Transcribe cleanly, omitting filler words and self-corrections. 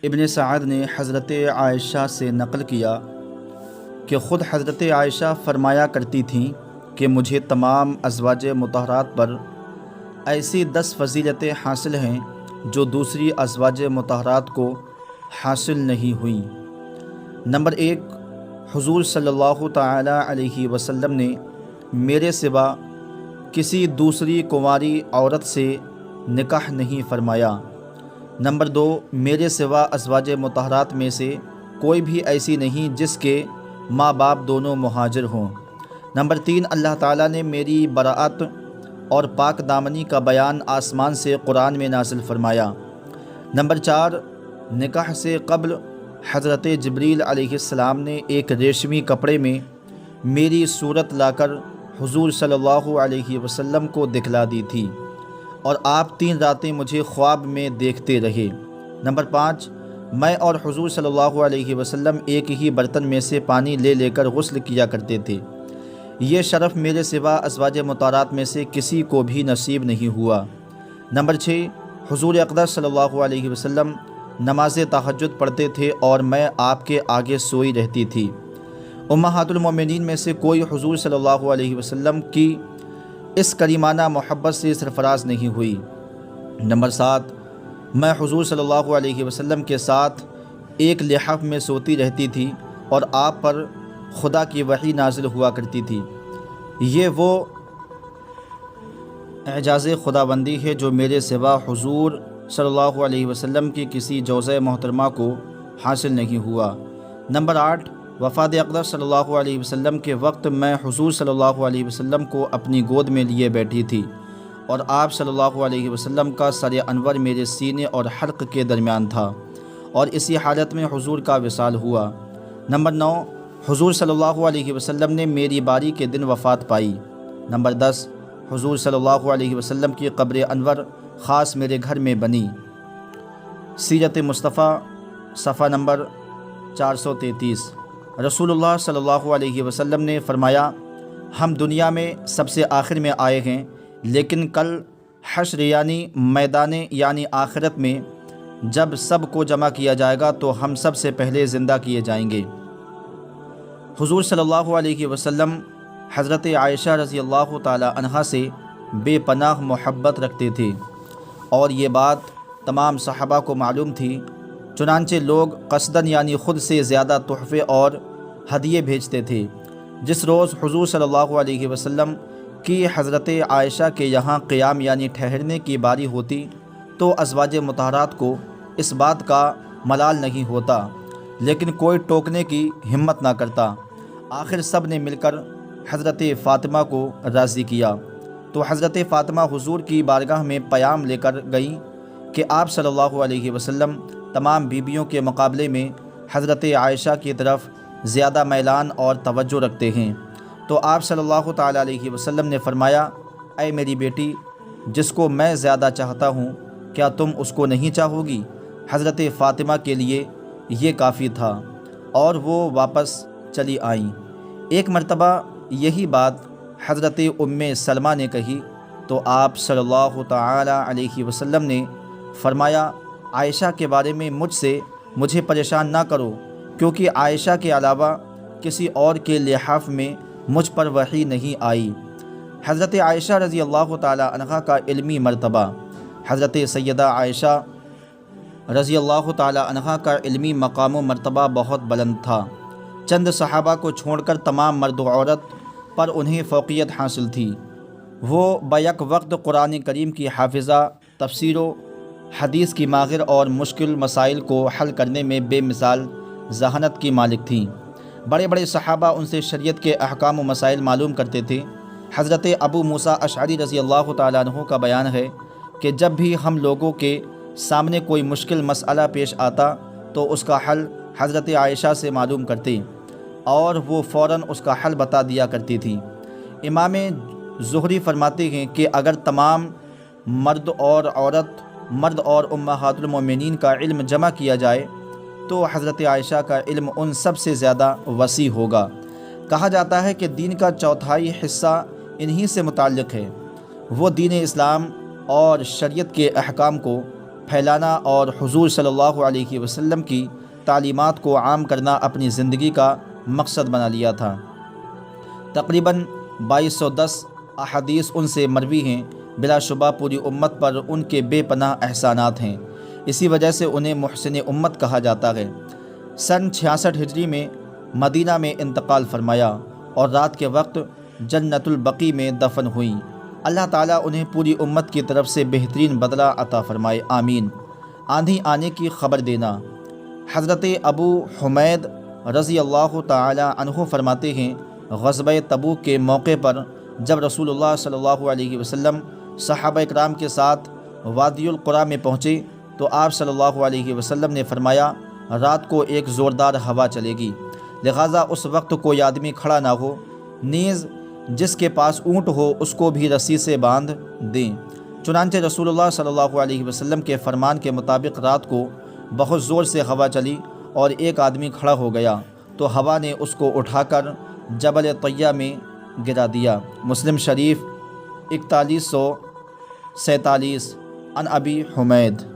ابن سعد نے حضرت عائشہ سے نقل کیا کہ خود حضرت عائشہ فرمایا کرتی تھیں کہ مجھے تمام ازواج مطہرات پر ایسی 10 فضیلتیں حاصل ہیں جو دوسری ازواج مطہرات کو حاصل نہیں ہوئیں۔ نمبر 1، حضور صلی اللہ تعالی علیہ وسلم نے میرے سوا کسی دوسری کنواری عورت سے نکاح نہیں فرمایا۔ نمبر 2، میرے سوا ازواج مطہرات میں سے کوئی بھی ایسی نہیں جس کے ماں باپ دونوں مہاجر ہوں۔ نمبر 3، اللہ تعالیٰ نے میری براءت اور پاک دامنی کا بیان آسمان سے قرآن میں نازل فرمایا۔ نمبر 4، نکاح سے قبل حضرت جبریل علیہ السلام نے ایک ریشمی کپڑے میں میری صورت لا کر حضور صلی اللہ علیہ وسلم کو دکھلا دی تھی اور آپ 3 راتیں مجھے خواب میں دیکھتے رہے۔ نمبر 5، میں اور حضور صلی اللہ علیہ وسلم ایک ہی برتن میں سے پانی لے لے کر غسل کیا کرتے تھے۔ یہ شرف میرے سوا ازواج مطہرات میں سے کسی کو بھی نصیب نہیں ہوا۔ نمبر 6، حضور اقدس صلی اللہ علیہ وسلم نماز تہجد پڑھتے تھے اور میں آپ کے آگے سوئی رہتی تھی۔ امہات المومنین میں سے کوئی حضور صلی اللہ علیہ وسلم کی اس کریمانہ محبت سے سرفراز نہیں ہوئی۔ نمبر 7، میں حضور صلی اللہ علیہ وسلم کے ساتھ ایک لحاف میں سوتی رہتی تھی اور آپ پر خدا کی وحی نازل ہوا کرتی تھی۔ یہ وہ اعجاز خداوندی ہے جو میرے سوا حضور صلی اللہ علیہ وسلم کی کسی جوزہ محترمہ کو حاصل نہیں ہوا۔ نمبر 8، وفات اقدس صلی اللہ علیہ وسلم کے وقت میں حضور صلی اللہ علیہ وسلم کو اپنی گود میں لیے بیٹھی تھی اور آپ صلی اللہ علیہ وسلم کا سر انور میرے سینے اور حلق کے درمیان تھا اور اسی حالت میں حضور کا وصال ہوا۔ نمبر 9، حضور صلی اللہ علیہ وسلم نے میری باری کے دن وفات پائی۔ نمبر 10، حضور صلی اللہ علیہ وسلم کی قبر انور خاص میرے گھر میں بنی۔ سیرت مصطفیٰ صفحہ نمبر 433۔ رسول اللہ صلی اللہ علیہ وسلم نے فرمایا، ہم دنیا میں سب سے آخر میں آئے ہیں، لیکن کل حشر یعنی میدان یعنی آخرت میں جب سب کو جمع کیا جائے گا تو ہم سب سے پہلے زندہ کیے جائیں گے۔ حضور صلی اللہ علیہ وسلم حضرت عائشہ رضی اللہ تعالی عنہا سے بے پناہ محبت رکھتے تھے اور یہ بات تمام صحابہ کو معلوم تھی، چنانچہ لوگ قصداً یعنی خود سے زیادہ تحفے اور ہدیے بھیجتے تھے۔ جس روز حضور صلی اللہ علیہ وسلم کی حضرت عائشہ کے یہاں قیام یعنی ٹھہرنے کی باری ہوتی تو ازواج مطہرات کو اس بات کا ملال نہیں ہوتا، لیکن کوئی ٹوکنے کی ہمت نہ کرتا۔ آخر سب نے مل کر حضرت فاطمہ کو راضی کیا تو حضرت فاطمہ حضور کی بارگاہ میں پیام لے کر گئیں کہ آپ صلی اللہ علیہ وسلم تمام بیویوں کے مقابلے میں حضرت عائشہ کی طرف زیادہ میلان اور توجہ رکھتے ہیں۔ تو آپ صلی اللہ تعالی علیہ وسلم نے فرمایا، اے میری بیٹی، جس کو میں زیادہ چاہتا ہوں کیا تم اس کو نہیں چاہو گی؟ حضرت فاطمہ کے لیے یہ کافی تھا اور وہ واپس چلی آئیں۔ ایک مرتبہ یہی بات حضرت ام سلمہ نے کہی تو آپ صلی اللہ تعالی علیہ وسلم نے فرمایا، عائشہ کے بارے میں مجھے پریشان نہ کرو، کیونکہ عائشہ کے علاوہ کسی اور کے لحاف میں مجھ پر وحی نہیں آئی۔ حضرت عائشہ رضی اللہ تعالی عنہا کا علمی مرتبہ۔ حضرت سیدہ عائشہ رضی اللہ تعالی عنہا کا علمی مقام و مرتبہ بہت بلند تھا۔ چند صحابہ کو چھوڑ کر تمام مرد و عورت پر انہیں فوقیت حاصل تھی۔ وہ بیک وقت قرآن کریم کی حافظہ، تفسیر و حدیث کی ماہر اور مشکل مسائل کو حل کرنے میں بے مثال ذہانت کی مالک تھیں۔ بڑے بڑے صحابہ ان سے شریعت کے احکام و مسائل معلوم کرتے تھے۔ حضرت ابو موسیٰ اشعری رضی اللہ تعالیٰ عنہ کا بیان ہے کہ جب بھی ہم لوگوں کے سامنے کوئی مشکل مسئلہ پیش آتا تو اس کا حل حضرت عائشہ سے معلوم کرتے اور وہ فوراً اس کا حل بتا دیا کرتی تھی۔ امام زہری فرماتے ہیں کہ اگر تمام مرد اور امہات المومنین کا علم جمع کیا جائے تو حضرت عائشہ کا علم ان سب سے زیادہ وسیع ہوگا۔ کہا جاتا ہے کہ دین کا چوتھائی حصہ انہی سے متعلق ہے۔ وہ دین اسلام اور شریعت کے احکام کو پھیلانا اور حضور صلی اللہ علیہ وسلم کی تعلیمات کو عام کرنا اپنی زندگی کا مقصد بنا لیا تھا۔ تقریباً 2210 احادیث ان سے مروی ہیں۔ بلا شبہ پوری امت پر ان کے بے پناہ احسانات ہیں، اسی وجہ سے انہیں محسن امت کہا جاتا ہے۔ سن 66 ہجری میں مدینہ میں انتقال فرمایا اور رات کے وقت جنت البقیع میں دفن ہوئیں۔ اللہ تعالیٰ انہیں پوری امت کی طرف سے بہترین بدلہ عطا فرمائے، آمین۔ آندھی آنے کی خبر دینا۔ حضرت ابو حمید رضی اللہ تعالی عنہ فرماتے ہیں، غزوہ تبوک کے موقع پر جب رسول اللہ صلی اللہ علیہ وسلم صحابہ اکرام کے ساتھ وادی القریٰ میں پہنچے تو آپ صلی اللہ علیہ وسلم نے فرمایا، رات کو ایک زوردار ہوا چلے گی، لہٰذا اس وقت کوئی آدمی کھڑا نہ ہو، نیز جس کے پاس اونٹ ہو اس کو بھی رسی سے باندھ دیں۔ چنانچہ رسول اللہ صلی اللہ علیہ وسلم کے فرمان کے مطابق رات کو بہت زور سے ہوا چلی اور ایک آدمی کھڑا ہو گیا تو ہوا نے اس کو اٹھا کر جبل طیہ میں گرا دیا۔ مسلم شریف 4147 عن ابی حمید۔